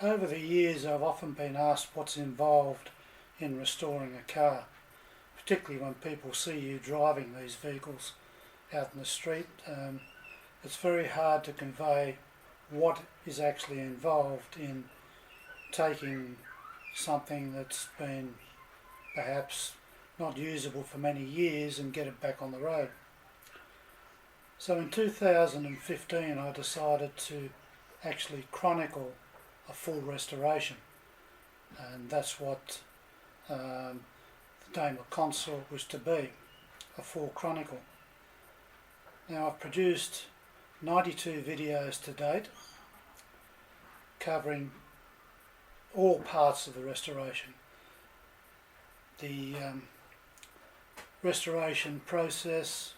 Over the years I've often been asked what's involved in restoring a car, particularly when people see you driving these vehicles out in the street. It's very hard to convey what is actually involved in taking something that's been perhaps not usable for many years and get it back on the road. So in 2015 I decided to actually chronicle a full restoration, and that's what the Daimler Consort was to be, a full chronicle. Now I've produced 92 videos to date covering all parts of the restoration. The restoration process,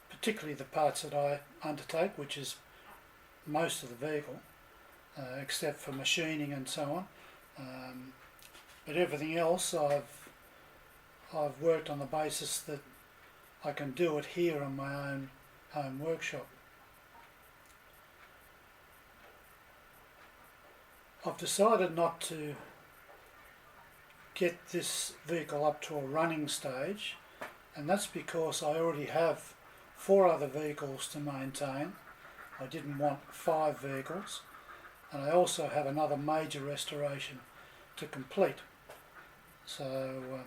particularly the parts that I undertake, which is most of the vehicle, except for machining and so on. But everything else I've worked on the basis that I can do it here in my own home workshop. I've decided not to get this vehicle up to a running stage, and that's because I already have 4 other vehicles to maintain. I didn't want 5 vehicles, and I also have another major restoration to complete. So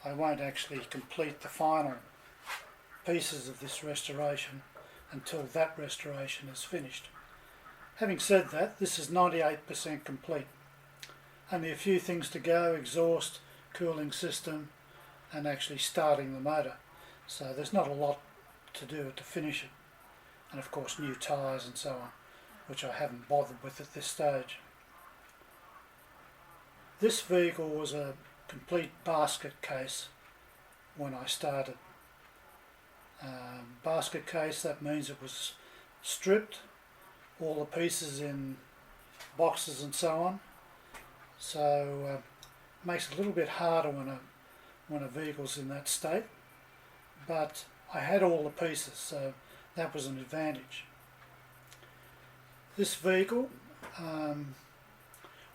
I won't actually complete the final pieces of this restoration until that restoration is finished. Having said that, this is 98% complete. Only a few things to go: exhaust, cooling system, and actually starting the motor. So there's not a lot to do to finish it. And of course new tyres and so on, which I haven't bothered with at this stage. This vehicle was a complete basket case when I started. Basket case, that means it was stripped, all the pieces in boxes and so on. So it makes it a little bit harder when a vehicle's in that state, but I had all the pieces, so that was an advantage. This vehicle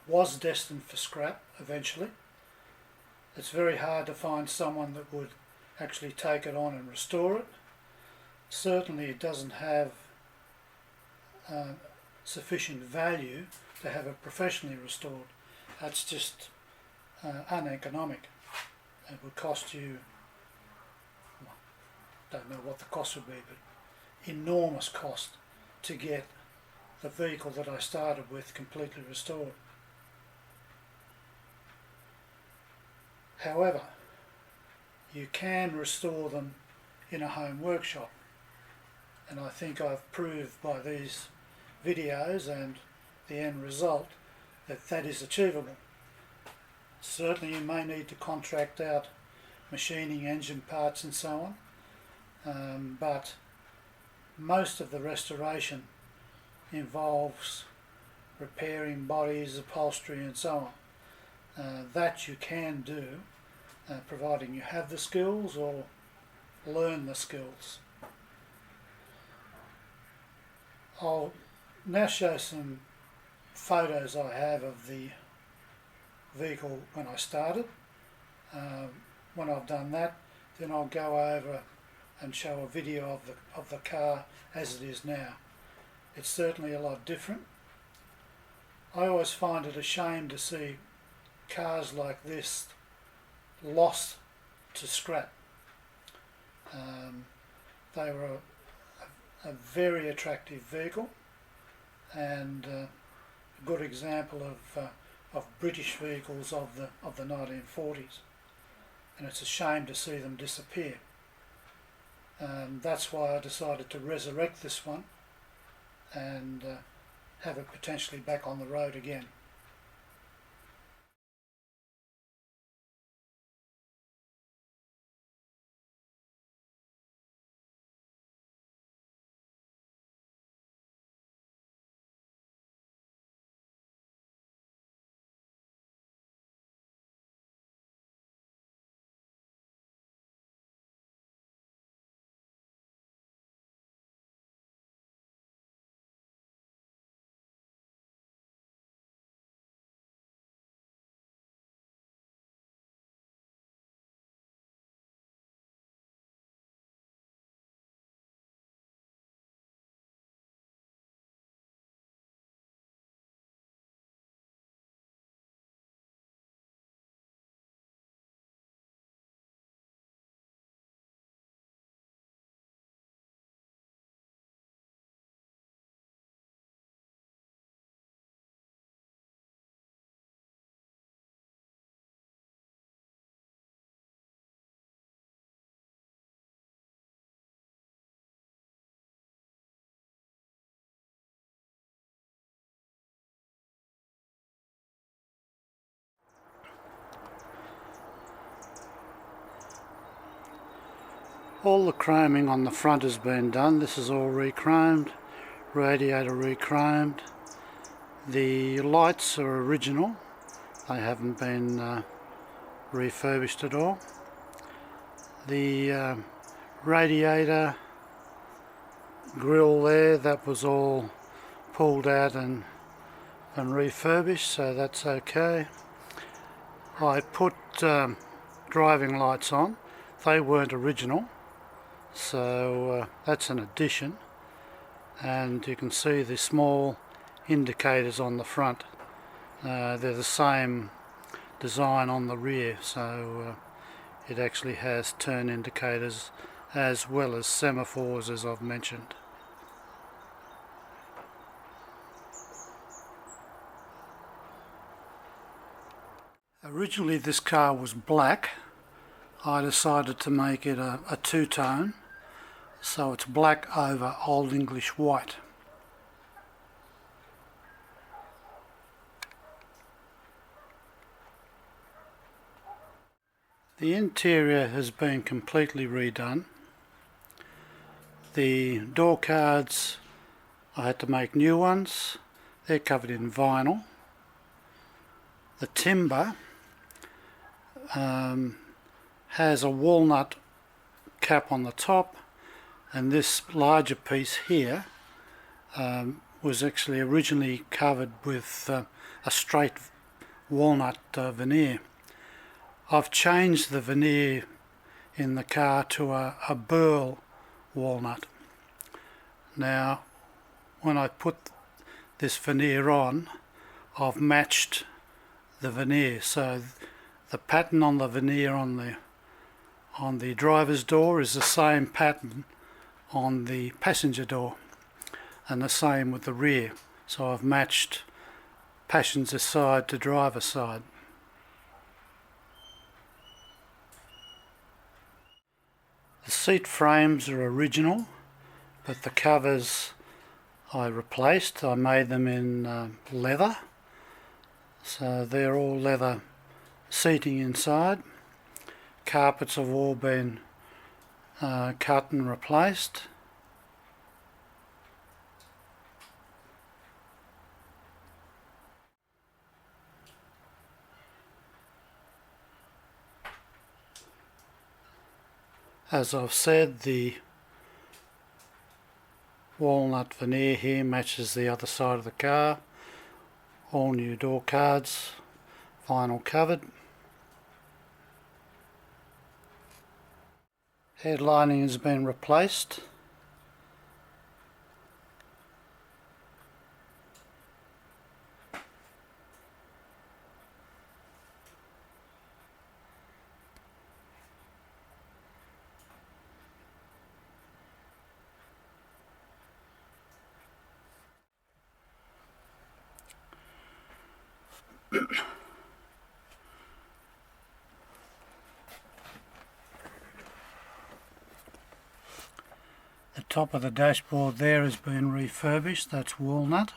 was destined for scrap eventually. It's very hard to find someone that would actually take it on and restore it. Certainly it doesn't have sufficient value to have it professionally restored. That's just uneconomic. It would cost you, well, don't know what the cost would be, but enormous cost to get the vehicle that I started with completely restored. However, you can restore them in a home workshop, and I think I've proved by these videos and the end result that that is achievable. Certainly you may need to contract out machining, engine parts and so on, but most of the restoration involves repairing bodies, upholstery and so on. That you can do, providing you have the skills or learn the skills. I'll now show some photos I have of the vehicle when I started. When I've done that, then I'll go over and show a video of the car as it is now. It's certainly a lot different. I always find it a shame to see cars like this lost to scrap. They were a very attractive vehicle and a good example of British vehicles of the 1940s, and it's a shame to see them disappear. That's why I decided to resurrect this one and have it potentially back on the road again. All the chroming on the front has been done. This is all re-chromed, radiator re-chromed. The lights are original, they haven't been refurbished at all. The radiator grill there, that was all pulled out and refurbished, so that's okay. I put driving lights on. They weren't original, so that's an addition, and you can see the small indicators on the front. They're the same design on the rear, so it actually has turn indicators as well as semaphores, as I've mentioned. Originally this car was black. I decided to make it a two-tone, so it's black over Old English white. The interior has been completely redone. The door cards, I had to make new ones. They're covered in vinyl. The timber has a walnut cap on the top, and this larger piece here was actually originally covered with a straight walnut veneer. I've changed the veneer in the car to a burl walnut. Now, when I put this veneer on, I've matched the veneer, so the pattern on the veneer on the driver's door is the same pattern on the passenger door, and the same with the rear. So I've matched passenger side to driver side. The seat frames are original, but the covers I replaced. I made them in leather, so they're all leather seating inside. Carpets have all been cut and replaced. As I've said, the walnut veneer here matches the other side of the car. All new door cards, vinyl covered. Headlining has been replaced. The top of the dashboard there has been refurbished, that's walnut,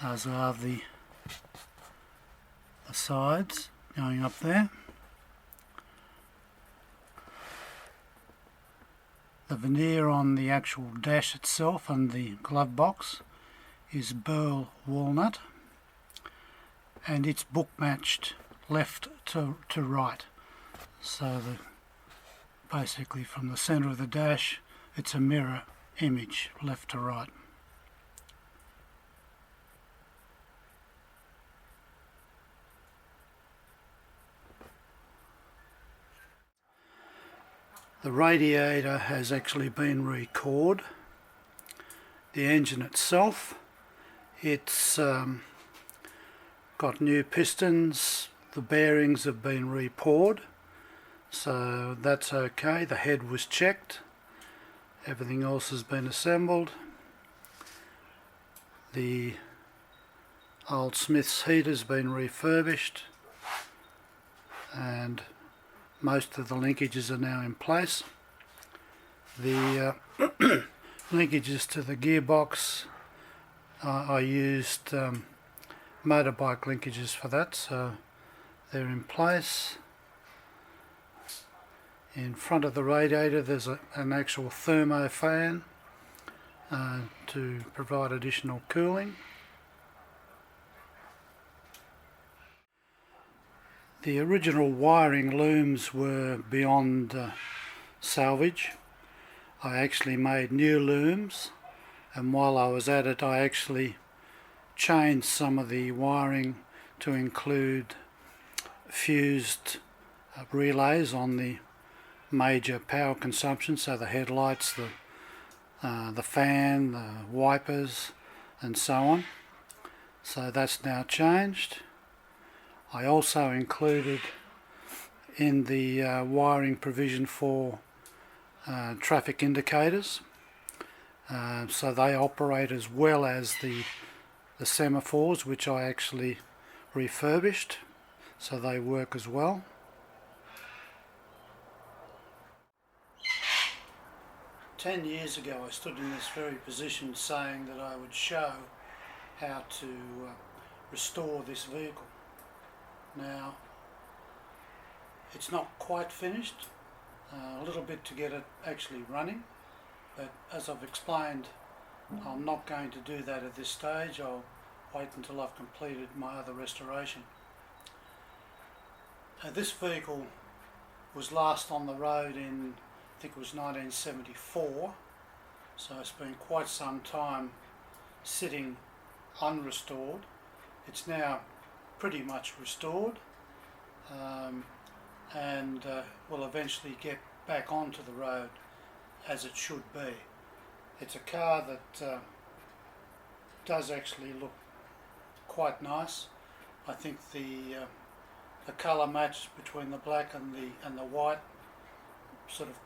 as are the sides going up there. The veneer on the actual dash itself and the glove box is burl walnut, and it's book matched left to right, so basically from the centre of the dash it's a mirror image left to right. The radiator has actually been re-cored. The engine itself, it's got new pistons, the bearings have been re-poured, so that's okay. The head was checked, everything else has been assembled. The old Smith's heater has been refurbished, and most of the linkages are now in place. The linkages to the gearbox, I used motorbike linkages for that, so they're in place. In front of the radiator there's an actual thermo fan to provide additional cooling. The original wiring looms were beyond salvage. I actually made new looms, and while I was at it I actually changed some of the wiring to include fused relays on the major power consumption, so the headlights, the fan, the wipers and so on. So that's now changed. I also included in the wiring provision for traffic indicators, so they operate as well as the semaphores, which I actually refurbished, so they work as well. Ten years ago I stood in this very position saying that I would show how to restore this vehicle. Now, it's not quite finished, a little bit to get it actually running, but as I've explained, I'm not going to do that at this stage. I'll wait until I've completed my other restoration. This vehicle was last on the road in, I think it was 1974, so it's been quite some time sitting unrestored. It's now pretty much restored, and will eventually get back onto the road as it should be. It's a car that does actually look quite nice. I think the colour match between the black and the white sort of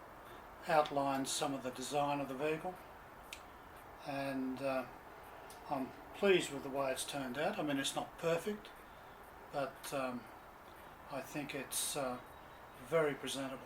outlines some of the design of the vehicle, and I'm pleased with the way it's turned out. I mean, it's not perfect, but I think it's very presentable.